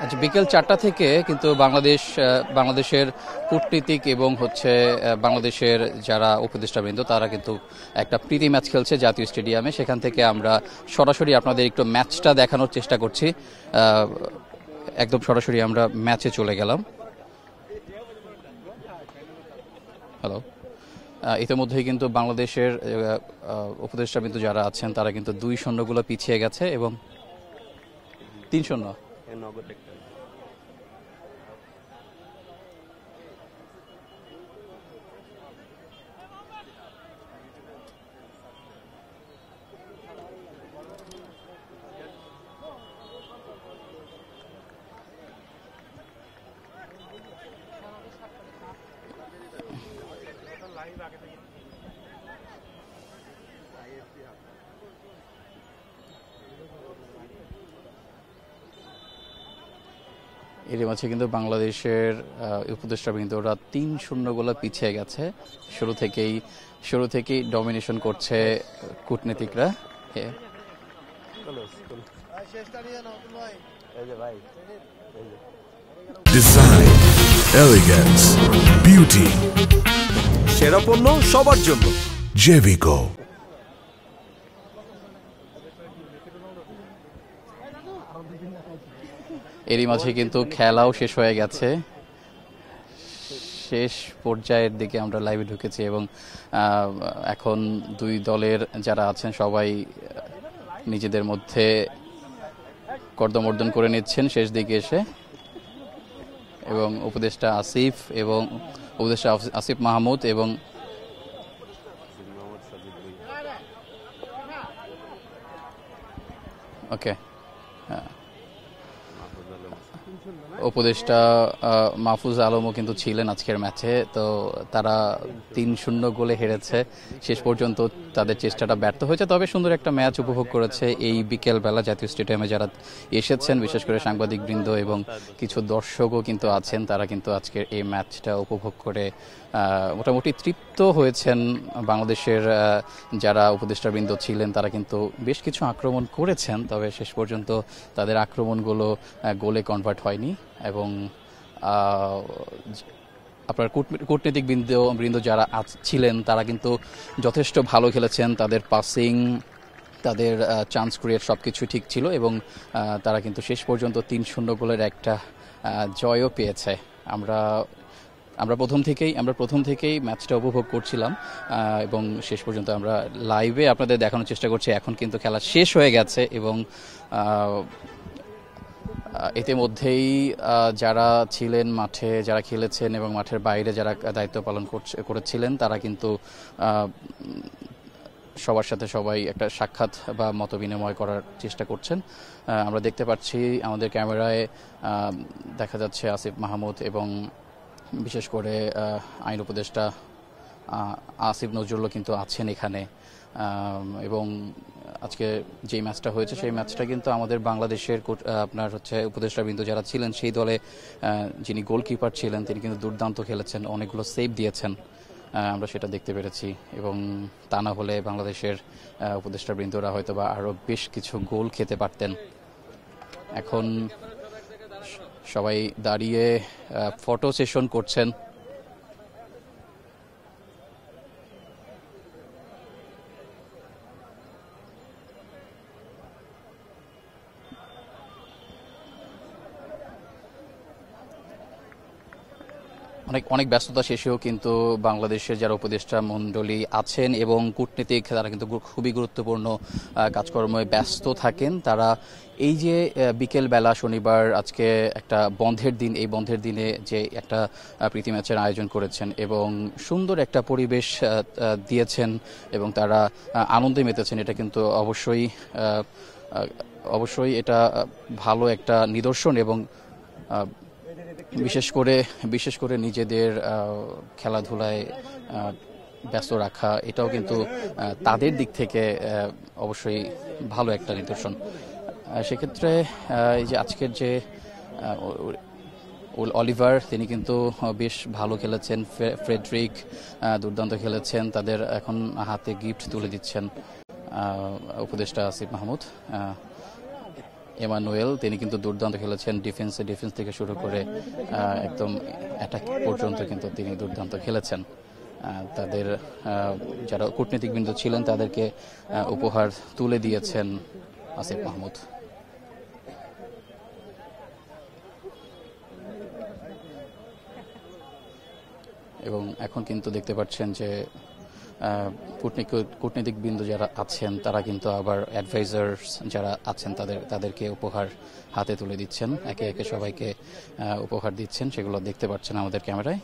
আচ্ছা, বিকেল 4টা থেকে কিন্তু বাংলাদেশের কূটনীতিক এবং বাংলাদেশের যারা উপদেষ্টাবৃন্দ তারা কিন্তু একটা প্রীতি ম্যাচ খেলছে জাতীয় স্টেডিয়ামে। সেখান থেকে আমরা সরাসরি আপনাদের একটু ম্যাচটা দেখানোর চেষ্টা করছি। একদম সরাসরি আমরা ম্যাচে চলে গেলাম। হ্যালো। ইতিমধ্যেই কিন্তু বাংলাদেশের উপদেষ্টাবৃন্দ যারা আছেন তারা কিন্তু 2-0 গোলে পিছিয়ে গেছে এবং 3-0 এর মাঝে কিন্তু বাংলাদেশের উপদেষ্টাবৃন্দরা 3-0 গোলে পিছিয়ে গেছে। শুরু থেকেই ডমিনেশন করছে কূটনীতিকরা। ডিজাইন, এলিগেন্স, বিউটি, সেরা পণ্য সবার জন্য জেভিকো। এরই মাঝে কিন্তু খেলাও শেষ হয়ে গেছে। শেষ পর্যায়ের দিকে আমরা লাইভে ঢুকেছি এবং এখন দুই দলের যারা আছেন সবাই নিজেদের মধ্যে কর্দমর্দন করে নিচ্ছেন শেষ দিকে এসে। এবং উপদেষ্টা আসিফ মাহমুদ এবং উপদেষ্টা মাহফুজ আলমও কিন্তু ছিলেন আজকের ম্যাচে। তো তারা 3-0 গোলে হেরেছে। শেষ পর্যন্ত তাদের চেষ্টাটা ব্যর্থ হয়েছে, তবে সুন্দর একটা ম্যাচ উপভোগ করেছে এই বিকেলবেলা জাতীয় স্টেডিয়ামে যারা এসেছেন, বিশেষ করে সাংবাদিকবৃন্দ এবং কিছু দর্শকও কিন্তু আছেন। তারা কিন্তু আজকের এই ম্যাচটা উপভোগ করে মোটামুটি তৃপ্ত হয়েছেন। বাংলাদেশের যারা উপদেষ্টাবৃন্দ ছিলেন তারা কিন্তু বেশ কিছু আক্রমণ করেছেন, তবে শেষ পর্যন্ত তাদের আক্রমণগুলো গোলে কনভার্ট হয়নি। এবং আপনার কূটনীতিক বৃন্দ যারা ছিলেন তারা কিন্তু যথেষ্ট ভালো খেলেছেন। তাদের পাসিং, তাদের চান্স ক্রিয়েট সব কিছু ঠিক ছিল এবং তারা কিন্তু শেষ পর্যন্ত 3-0 গোলের একটা জয়ও পেয়েছে। আমরা প্রথম থেকেই ম্যাচটা উপভোগ করছিলাম এবং শেষ পর্যন্ত আমরা লাইভে আপনাদের দেখানোর চেষ্টা করছি। এখন কিন্তু খেলা শেষ হয়ে গেছে এবং ইতিমধ্যেই যারা ছিলেন মাঠে, যারা খেলেছেন এবং মাঠের বাইরে যারা দায়িত্ব পালন করেছিলেন তারা কিন্তু সবার সাথে সবাই একটা সাক্ষাৎ বা মত বিনিময় করার চেষ্টা করছেন। আমরা দেখতে পাচ্ছি আমাদের ক্যামেরায় দেখা যাচ্ছে আসিফ মাহমুদ এবং বিশেষ করে আইন উপদেষ্টা আসিফ নজরুলও কিন্তু আছেন এখানে। এবং আজকে যেই ম্যাচটা হয়েছে সেই ম্যাচটা কিন্তু আমাদের বাংলাদেশের আপনার উপদেষ্টাবৃন্দ যারা ছিলেন সেই দলে যিনি গোলকিপার ছিলেন তিনি কিন্তু দুর্দান্ত খেলেছেন, অনেকগুলো সেভ দিয়েছেন, আমরা সেটা দেখতে পেরেছি। এবং তা না হলে বাংলাদেশের উপদেষ্টাবৃন্দরা হয়তো বা আরও বেশ কিছু গোল খেতে পারতেন। এখন সবাই দাঁড়িয়ে ফটো সেশন করছেন। অনেক ব্যস্ততা শেষেও কিন্তু বাংলাদেশের যারা উপদেষ্টা মণ্ডলী আছেন এবং কূটনীতিক তারা কিন্তু খুবই গুরুত্বপূর্ণ কাজকর্মে ব্যস্ত থাকেন। তারা এই যে বিকেল বেলা শনিবার আজকে একটা বন্ধের দিন, এই বন্ধের দিনে যে একটা প্রীতি ম্যাচের আয়োজন করেছেন এবং সুন্দর একটা পরিবেশ দিয়েছেন এবং তারা আনন্দে মেতেছেন, এটা কিন্তু অবশ্যই এটা ভালো একটা নিদর্শন। এবং বিশেষ করে নিজেদের খেলাধুলায় ব্যস্ত রাখা, এটাও কিন্তু তাদের দিক থেকে অবশ্যই ভালো একটা নিদর্শন। সেক্ষেত্রে এই যে আজকের যে অলিভার তিনি কিন্তু বেশ ভালো খেলেছেন, ফ্রেডরিক দুর্দান্ত খেলেছেন, তাদের এখন হাতে গিফট তুলে দিচ্ছেন উপদেষ্টা আসিফ মাহমুদ। এমানুয়েল, তিনি কিন্তু দুর্দান্ত খেলেছেন। ডিফেন্স থেকে শুরু করে একদম অ্যাটাক পর্যন্ত কিন্তু তিনি দুর্দান্ত খেলেছেন। তাদের যারা কূটনীতিকবৃন্দ ছিলেন তাদেরকে উপহার তুলে দিয়েছেন আসিফ মাহমুদ। এবং এখন কিন্তু দেখতে পাচ্ছেন যে কূটনীতিকবৃন্দ যারা আছেন তারা কিন্তু আবার অ্যাডভাইজার্স যারা আছেন তাদেরকে উপহার হাতে তুলে দিচ্ছেন, একে একে সবাইকে উপহার দিচ্ছেন, সেগুলো দেখতে পাচ্ছেন আমাদের ক্যামেরায়।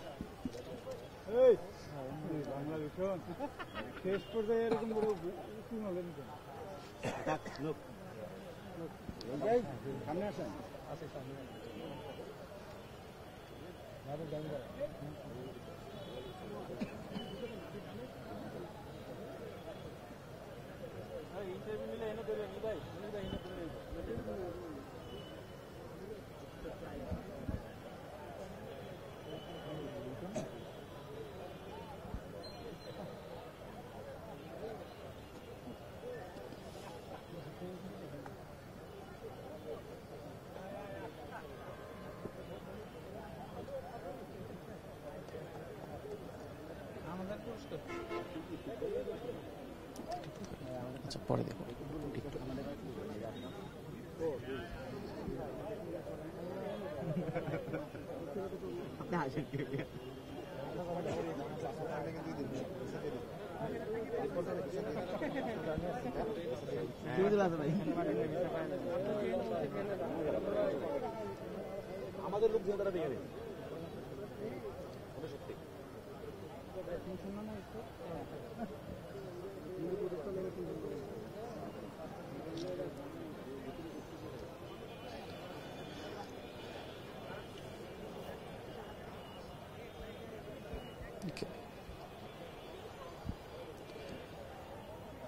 আচ্ছা, পরে দেখো। আমাদের লোক তারা দেখে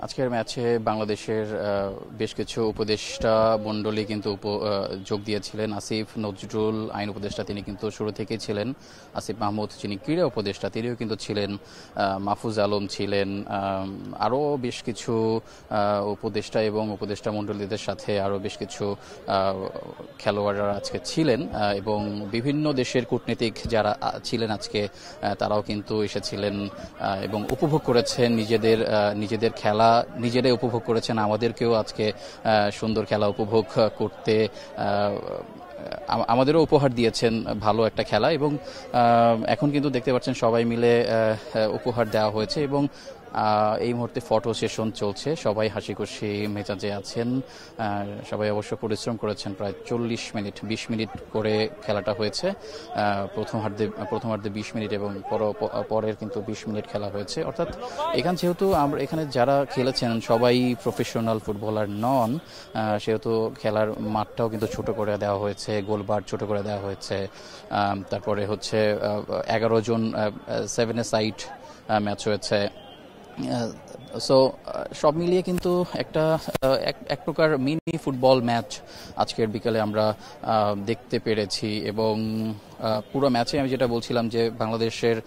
আজকের ম্যাচে বাংলাদেশের বেশ কিছু উপদেষ্টা মণ্ডলী কিন্তু যোগ দিয়েছিলেন। আসিফ নজরুল আইন উপদেষ্টা, তিনি কিন্তু শুরু থেকেই ছিলেন। আসিফ মাহমুদ যিনি ক্রীড়া উপদেষ্টা, তিনিও কিন্তু ছিলেন। মাহফুজ আলম ছিলেন। আরও বেশ কিছু উপদেষ্টা এবং উপদেষ্টা মণ্ডলীদের সাথে আরও বেশ কিছু খেলোয়াড়রা আজকে ছিলেন এবং বিভিন্ন দেশের কূটনীতিক যারা ছিলেন আজকে তারাও কিন্তু এসেছিলেন এবং উপভোগ করেছেন নিজেদের খেলা, নিজেরাই উপভোগ করেছেন। আমাদেরকেও আজকে সুন্দর খেলা উপভোগ করতে আমাদেরও উপহার দিয়েছেন ভালো একটা খেলা। এবং এখন কিন্তু দেখতে পাচ্ছেন সবাই মিলে উপহার দেওয়া হয়েছে এবং এই মুহূর্তে ফটো সেশন চলছে। সবাই হাসি খুশি মেজাজে আছেন। সবাই অবশ্য পরিশ্রম করেছেন। প্রায় 20 মিনিট করে খেলাটা হয়েছে। প্রথমার্ধে 20 মিনিট এবং পরের কিন্তু 20 মিনিট খেলা হয়েছে। অর্থাৎ যেহেতু এখানে যারা খেলেছেন সবাই প্রফেশনাল ফুটবলার নন, সেহেতু খেলার মাঠটাও কিন্তু ছোট করে দেওয়া হয়েছে, গোলবার ছোট করে দেওয়া হয়েছে। তারপরে হচ্ছে 11 জন 7-a-সাইড ম্যাচ হয়েছে। সো সব মিলিয়ে কিন্তু এক প্রকার মিনি ফুটবল ম্যাচ আজকের বিকালে আমরা দেখতে পেরেছি। এবং পুরো ম্যাচে আমি যেটা বলছিলাম যে বাংলাদেশের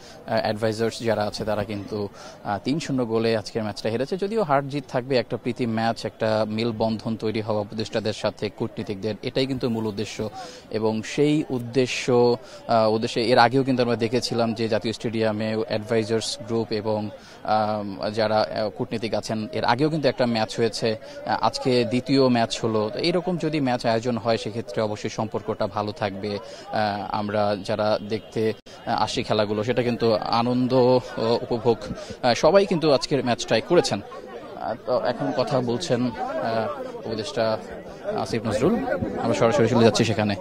অ্যাডভাইজার্স যারা আছে তারা কিন্তু 3-0 গোলে আজকের ম্যাচটা হেরেছে। যদিও হার জিত থাকবে, একটা প্রীতি ম্যাচ, একটা মেলবন্ধন তৈরি হওয়া উপদেষ্টাদের সাথে কূটনীতিকদের, এটাই কিন্তু মূল উদ্দেশ্য। এবং সেই উদ্দেশ্যে এর আগেও কিন্তু আমরা দেখেছিলাম যে জাতীয় স্টেডিয়ামে অ্যাডভাইজার্স গ্রুপ এবং যারা কূটনীতিক আছেন এর আগেও কিন্তু একটা ম্যাচ হয়েছে, আজকে দ্বিতীয় ম্যাচ হলো। তো এরকম যদি ম্যাচ আয়োজন হয় সেক্ষেত্রে অবশ্যই সম্পর্কটা ভালো থাকবে। আমরা যারা দেখতে আসি খেলাগুলো সেটা কিন্তু আনন্দ উপভোগ সবাই কিন্তু আজকের ম্যাচটাই করেছেন। তো এখন কথা বলছেন উপদেষ্টা আসিফ নজরুল, আমরা সরাসরি চলে যাচ্ছি সেখানে।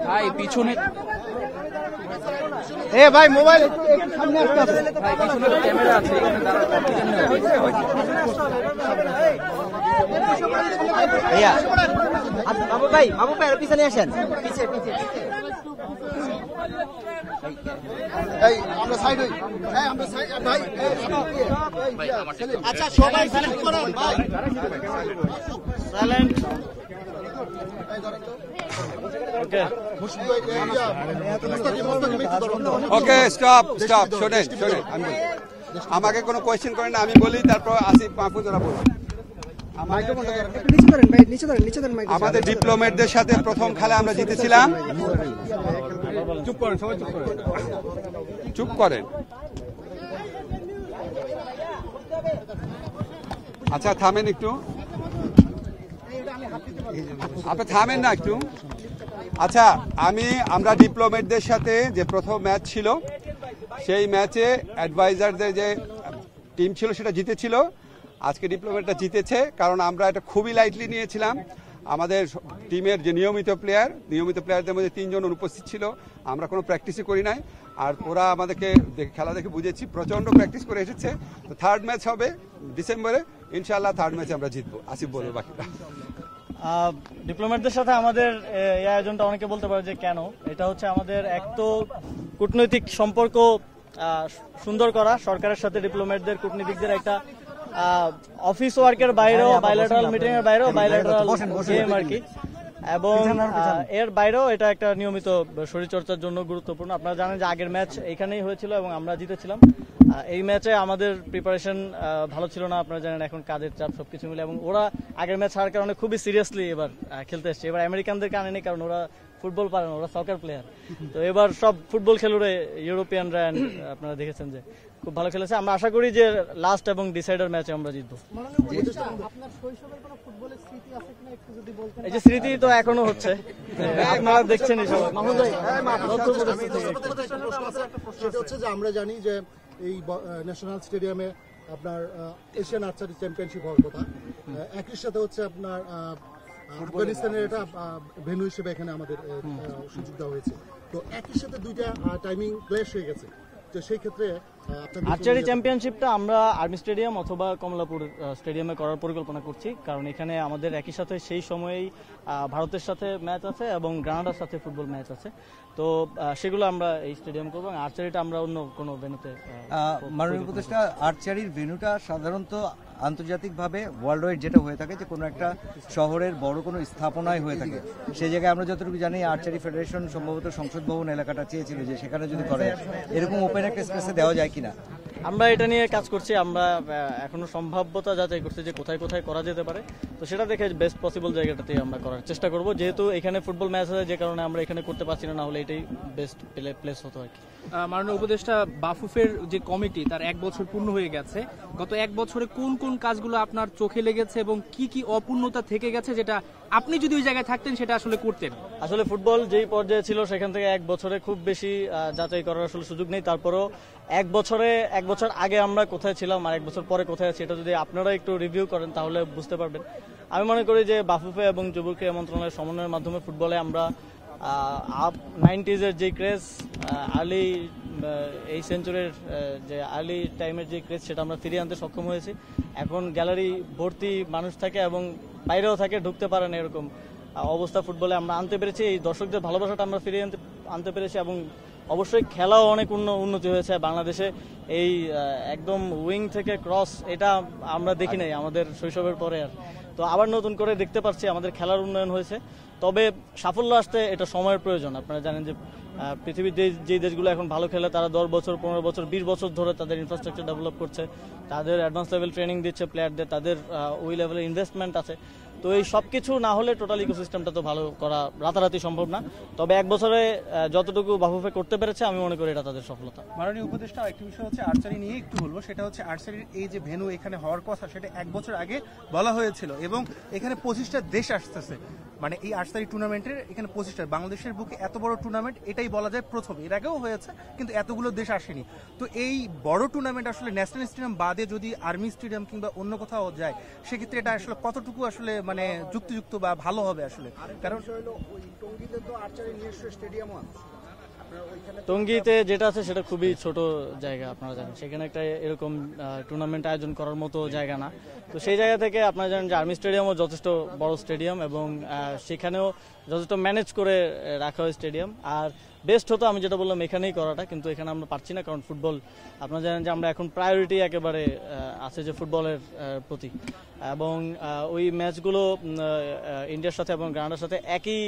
ভাই পিছনে ভাই মোবাইল সামনে আসতে হবে, ক্যামেরা আছে ভাইয়া। বাবু ভাই পিছনে আসেন, আমরা সাইড হই। আমরা সাইড ভাই। আচ্ছা সবাই সাইলেন্ট করুন ভাই, সাইলেন্ট। Okay, stop. Shonen. আমাকে কোনো কোয়েশ্চেন করেন না, আমি বলি তারপর আসিফ মাহফুজ ওরা বলি। আমাদের ডিপ্লোমেটদের সাথে প্রথম খেলা আমরা জিতেছিলাম। চুপ করেন। আচ্ছা থামেন একটু, আপনি থামেন না একটু। আচ্ছা আমরা ডিপ্লোমেটদের সাথে যে প্রথম ম্যাচ ছিল সেই ম্যাচে অ্যাডভাইজারদের যে টিম ছিল সেটা জিতেছিল। আজকে ডিপ্লোমেটটা জিতেছে কারণ আমরা এটা খুবই লাইটলি নিয়েছিলাম। আমাদের টিমের যে নিয়মিত প্লেয়ারদের মধ্যে 3 জন অনুপস্থিত ছিল, আমরা কোনো প্র্যাকটিসই করি নাই। আর ওরা আমাদেরকে খেলা দেখে বুঝেছি প্রচন্ড প্র্যাকটিস করে এসেছে। তো থার্ড ম্যাচ হবে ডিসেম্বরে, ইনশাআল্লাহ থার্ড ম্যাচে আমরা জিতবো। আসিফ বলবো বাকিটা। ডিপ্লোমেটদের সাথে আমাদের এই আয়োজনটা অনেকে বলতে পারে যে কেন, এটা হচ্ছে আমাদের এক তো কূটনৈতিক সম্পর্ক সুন্দর করা, সরকারের সাথে ডিপ্লোমেটদের কূটনীতিকদের একটা অফিস ওয়ার্কের বাইরেও, বাইলেটারাল মিটিং এর বাইরেও বাইলেটারাল গেম আর কি, এবং এর বাইরেও এটা একটা নিয়মিত শরীরচর্চার জন্য গুরুত্বপূর্ণ। আপনারা জানেন যে আগের ম্যাচ এখানেই হয়েছিল এবং আমরা জিতেছিলাম। এই ম্যাচে আমাদের প্রিপারেশন ভালো ছিল না, আপনারা জানেন, এখন কাজের চাপ সবকিছু মিলে, এবং ওরা আগের ম্যাচ হারার কারণে খুবই সিরিয়াসলি এবার খেলতে এসছে। এবার আমেরিকানদেরকে আনেনি কারণ ওরা ফুটবল পারে না, ওরা সকার প্লেয়ার। তো এবার সব ফুটবল খেলুড়ে ইউরোপিয়ানরা আপনারা দেখেছেন যে খুব ভালো খেলেছে। আমরা আশা করি যে লাস্ট এবং ডিসাইডার ম্যাচে আমরা জিতবো। এই যে স্মৃতি তো এখনো হচ্ছে, আপনারা দেখছেন এইসব। আমরা জানি যে এই ন্যাশনাল স্টেডিয়ামে আপনার এশিয়ান আর্চারি চ্যাম্পিয়নশিপ হওয়ার কথা, একই সাথে হচ্ছে আপনার আফগানিস্তানের এটা ভেন্যু হিসেবে এখানে আমাদের সুযোগ দেওয়া হয়েছে। তো একই সাথে দুইটা টাইমিং ক্ল্যাশ হয়ে গেছে। তো সেই ক্ষেত্রে আর্চারি চ্যাম্পিয়নশিপটা আমরা আর্মি স্টেডিয়াম অথবা কমলাপুর স্টেডিয়ামে করার পরিকল্পনা করছি, কারণ এখানে আমাদের একই সাথে সেই সময়েই ভারতের সাথে ম্যাচ আছে এবং গ্রানাডার সাথে ফুটবল ম্যাচ আছে। তো সেগুলো আমরা এই স্টেডিয়াম করবো, এবং আর্চারিটা আমরা অন্য কোনো ভেন্যুতে। মাননীয় উপদেষ্টা, আর্চারির ভেন্যুটা সাধারণত আন্তর্জাতিকভাবে ওয়ার্ল্ড ওয়াইড যেটা হয়ে থাকে যে কোনো একটা শহরের বড় কোনো স্থাপনায় হয়ে থাকে, সেই জায়গায় আমরা যতটুকু জানি আর্চারি ফেডারেশন সম্ভবত সংসদ ভবন এলাকাটা চেয়েছিল যে সেখানে যদি করে এরকম ওপেন একটা স্পেসে দেওয়া যায় কিনা। আমরা এটা নিয়ে কাজ করছি, আমরা এখনো সম্ভাব্যতা যাচাই করছি যে কোথায় কোথায় করা যেতে পারে। তো সেটা দেখে বেস্ট পসিবল জায়গাটাতে আমরা করার চেষ্টা করব, যেহেতু এখানে ফুটবল ম্যাচ আছে যে কারণে আমরা এখানে করতে পারছি না, হলে এটাই বেস্ট প্লেস হতো আর কি। মাননীয় উপদেষ্টা, বাফুফের যে কমিটি তার 1 বছর পূর্ণ হয়ে গেছে, গত 1 বছরে কোন কোন কাজগুলো আপনার চোখে লেগেছে এবং কি কি অপূর্ণতা থেকে গেছে যেটা আপনি যদি ওই জায়গায় থাকতেন সেটা আসলে করতেন? আসলে ফুটবল যেই পর্যায়ে ছিল সেখান থেকে 1 বছরে খুব বেশি যাচাই করার আসলে সুযোগ নেই। তারপরেও 1 বছর আগে আমরা কোথায় ছিলাম আর 1 বছর পরে কোথায় আছি, এটা যদি আপনারা একটু রিভিউ করেন তাহলে বুঝতে পারবেন। আমি মনে করি যে বাফুফে এবং যুব ক্রীড়া মন্ত্রণালয়ের সমন্বয়ের মাধ্যমে ফুটবলে আমরা 90s-এর যে ক্রেজ, আর্লি এই সেঞ্চুরির যে আর্লি টাইমের যে ক্রেজ, সেটা আমরা ফিরিয়ে আনতে সক্ষম হয়েছি। এখন গ্যালারি ভর্তি মানুষ থাকে এবং বাইরেও থাকে, ঢুকতে পারে না এরকম অবস্থা ফুটবলে আমরা আনতে পেরেছি। এই দর্শকদের ভালোবাসাটা আমরা ফিরিয়ে আনতে পেরেছি, এবং অবশ্যই খেলাও অনেক উন্নতি হয়েছে বাংলাদেশে। এই একদম উইং থেকে ক্রস, এটা আমরা দেখি নাই আমাদের শৈশবের পরে আর। তো আবার নতুন করে দেখতে পাচ্ছি আমাদের খেলার উন্নয়ন হয়েছে, তবে সাফল্য আসতে এটা সময়ের প্রয়োজন। আপনারা জানেন যে পৃথিবীর যে দেশগুলো এখন ভালো খেলে তারা 10 বছর, 15 বছর, 20 বছর ধরে তাদের ইনফ্রাস্ট্রাকচার ডেভেলপ করছে, তাদের অ্যাডভান্স লেভেল ট্রেনিং দিচ্ছে প্লেয়ারদের, তাদের ওই লেভেলের ইনভেস্টমেন্ট আছে। তো এই সব কিছু না হলে টোটাল ইকোসিস্টেমটা তো ভালো করা রাতারাতি সম্ভব না, তবে 1 বছরে যতটুকু বাফুফে করতে পেরেছে আমি মনে করি এটা তাদের সফলতা। মাননীয় উপদেষ্টা, একটি বিষয় হচ্ছে আর্চারি নিয়ে একটু বলবো, সেটা হচ্ছে আর্চারির এই যে ভেন্যু এখানে হওয়ার কথা সেটা 1 বছর আগে বলা হয়েছিল, এবং এখানে 25টা দেশ আসতেছে। মানে এই আর্চারি টুর্নামেন্টের এখানে 25টা, বাংলাদেশের বুকে এত বড় টুর্নামেন্ট এটাই বলা যায় প্রথম। এর আগেও হয়েছে কিন্তু এতগুলো দেশ আসেনি। তো এই বড় টুর্নামেন্ট আসলে ন্যাশনাল স্টেডিয়াম বাদে যদি আর্মি স্টেডিয়াম কিংবা অন্য কোথাও যায়, সেক্ষেত্রে এটা আসলে কতটুকু আসলে মানে যুক্তিযুক্ত বা ভালো হবে আসলে? কারণ টঙ্গীতে যেটা আছে সেটা খুবই ছোট জায়গা, আপনারা জানেন, সেখানে একটা এরকম টুর্নামেন্ট আয়োজন করার মতো জায়গা না। তো সেই জায়গা থেকে আপনারা জানেন যে আর্মি স্টেডিয়ামও যথেষ্ট বড় স্টেডিয়াম, এবং সেখানেও যথেষ্ট ম্যানেজ করে রাখা হয় স্টেডিয়াম। আর বেস্ট হতো আমি যেটা বললাম এখানেই করাটা, কিন্তু এখানে আমরা পারছি না, কারণ ফুটবল আপনারা জানেন যে আমরা এখন প্রায়োরিটি একেবারে আছে যে ফুটবলের প্রতি, এবং ওই ম্যাচগুলো ইন্ডিয়ার সাথে এবং গ্রানাডার সাথে একই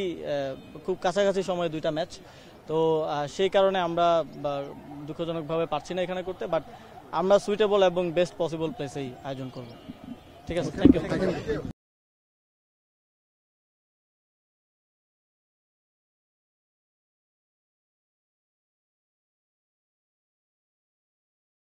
খুব কাছাকাছি সময়ে 2টা ম্যাচ। তো সেই কারণে আমরা দুঃখজনকভাবে পারছি না এখানে করতে, বাট আমরা সুইটেবল এবং বেস্ট পসিবল প্লেসেই আয়োজন করব। ঠিক আছে, থ্যাংক ইউ।